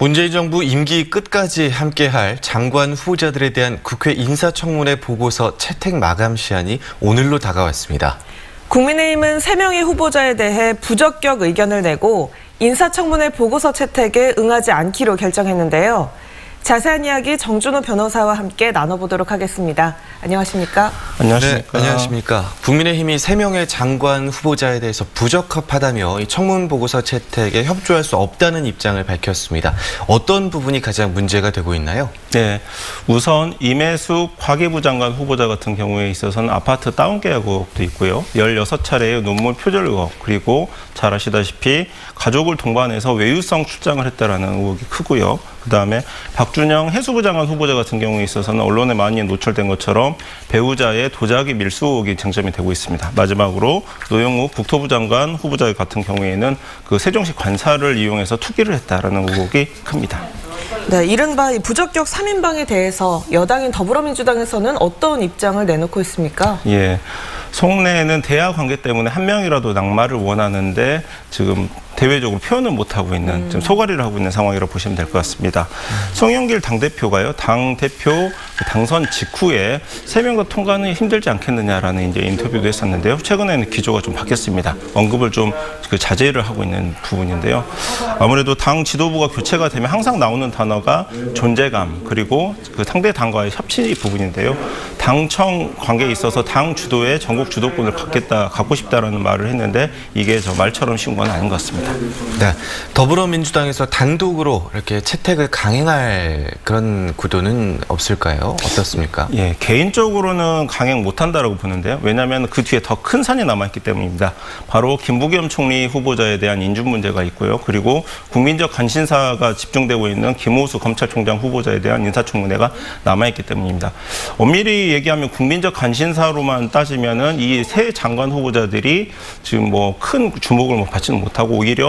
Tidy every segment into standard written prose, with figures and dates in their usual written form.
문재인 정부 임기 끝까지 함께할 장관 후보자들에 대한 국회 인사청문회 보고서 채택 마감 시한이 오늘로 다가왔습니다. 국민의힘은 3명의 후보자에 대해 부적격 의견을 내고 인사청문회 보고서 채택에 응하지 않기로 결정했는데요. 자세한 이야기 정준호 변호사와 함께 나눠보도록 하겠습니다. 안녕하십니까? 안녕하십니까? 네, 안녕하십니까? 국민의힘이 3명의 장관 후보자에 대해서 부적합하다며 이 청문 보고서 채택에 협조할 수 없다는 입장을 밝혔습니다. 어떤 부분이 가장 문제가 되고 있나요? 네, 우선 임혜숙 과기부 장관 후보자 같은 경우에 있어서는 아파트 다운 계약 의혹도 있고요. 16차례의 논문 표절 의혹, 그리고 잘 아시다시피 가족을 동반해서 외유성 출장을 했다라는 의혹이 크고요. 그다음에 박준영 해수부 장관 후보자 같은 경우에 있어서는 언론에 많이 노출된 것처럼 배우자의 도자기 밀수 의혹이 쟁점이 되고 있습니다. 마지막으로 노영욱 국토부 장관 후보자 같은 경우에는 그 세종시 관사를 이용해서 투기를 했다라는 의혹이 큽니다. 네, 이른바 부적격 3인방에 대해서 여당인 더불어민주당에서는 어떤 입장을 내놓고 있습니까? 예, 속내에는 대화 관계 때문에 한 명이라도 낙마를 원하는데 지금 대외적으로 표현을 못하고 있는, 좀 소가리를 하고 있는 상황이라고 보시면 될 것 같습니다. 송영길 당대표가요, 당대표 당선 직후에 3명 다 통과는 힘들지 않겠느냐라는 이제 인터뷰도 했었는데요. 최근에는 기조가 좀 바뀌었습니다. 언급을 좀 자제를 하고 있는 부분인데요. 아무래도 당 지도부가 교체가 되면 항상 나오는 단어가 존재감, 그리고 그 상대 당과의 협치 부분인데요. 당청 관계에 있어서 당 주도의 전국 주도권을 갖고 싶다라는 말을 했는데 이게 저 말처럼 쉬운 건 아닌 것 같습니다. 네, 더불어민주당에서 단독으로 이렇게 채택을 강행할 그런 구도는 없을까요? 어떻습니까? 예, 개인적으로는 강행 못한다라고 보는데요. 왜냐하면 그 뒤에 더 큰 산이 남아있기 때문입니다. 바로 김부겸 총리 후보자에 대한 인준 문제가 있고요. 그리고 국민적 관심사가 집중되고 있는 김호수 검찰총장 후보자에 대한 인사청문회가 남아있기 때문입니다. 엄밀히 얘기하면 국민적 관심사로만 따지면은 이 세 장관 후보자들이 지금 뭐 큰 주목을 받지는 못하고 오히려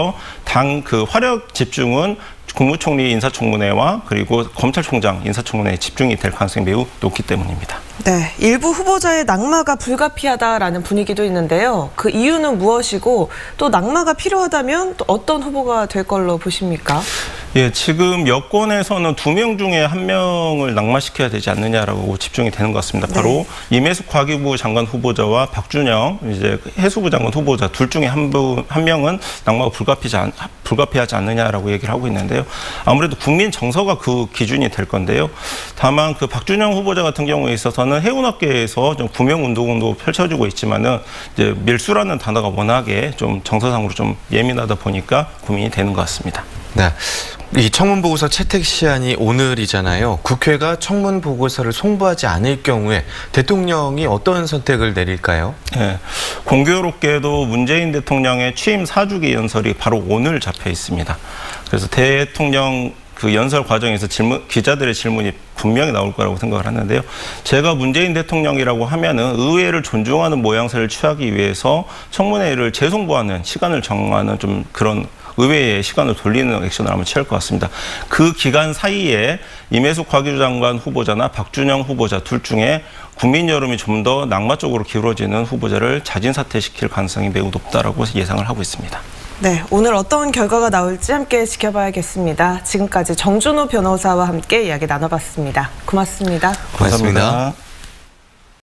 당 그 화력 집중은 국무총리 인사청문회와 그리고 검찰총장 인사청문회에 집중이 될 가능성이 매우 높기 때문입니다. 네, 일부 후보자의 낙마가 불가피하다라는 분위기도 있는데요. 그 이유는 무엇이고 또 낙마가 필요하다면 또 어떤 후보가 될 걸로 보십니까? 예, 지금 여권에서는 2명 중에 1명을 낙마시켜야 되지 않느냐라고 집중이 되는 것 같습니다. 바로 네. 임혜숙 과기부 장관 후보자와 박준영 이제 해수부 장관 후보자 둘 중에 한 명은 낙마가 불가피하지 않느냐라고 얘기를 하고 있는데요. 아무래도 국민 정서가 그 기준이 될 건데요. 다만 그 박준영 후보자 같은 경우에 있어서는 해운업계에서 좀 구명 운동도 펼쳐지고 있지만은 이제 밀수라는 단어가 워낙에 좀 정서상으로 좀 예민하다 보니까 고민이 되는 것 같습니다. 네. 이 청문 보고서 채택 시한이 오늘이잖아요. 국회가 청문 보고서를 송부하지 않을 경우에 대통령이 어떤 선택을 내릴까요? 네, 공교롭게도 문재인 대통령의 취임 4주기 연설이 바로 오늘 잡혀 있습니다. 그래서 대통령 그 연설 과정에서 기자들의 질문이 분명히 나올 거라고 생각을 하는데요. 제가 문재인 대통령이라고 하면은 의회를 존중하는 모양새를 취하기 위해서 청문회를 재송부하는 시간을 정하는 좀 그런 의회에 시간을 돌리는 액션을 한번 취할 것 같습니다. 그 기간 사이에 임혜숙 과기부 장관 후보자나 박준영 후보자 둘 중에 국민 여론이 좀 더 낙마 쪽으로 기울어지는 후보자를 자진 사퇴시킬 가능성이 매우 높다라고 예상을 하고 있습니다. 네, 오늘 어떤 결과가 나올지 함께 지켜봐야겠습니다. 지금까지 정준호 변호사와 함께 이야기 나눠봤습니다. 고맙습니다. 고맙습니다.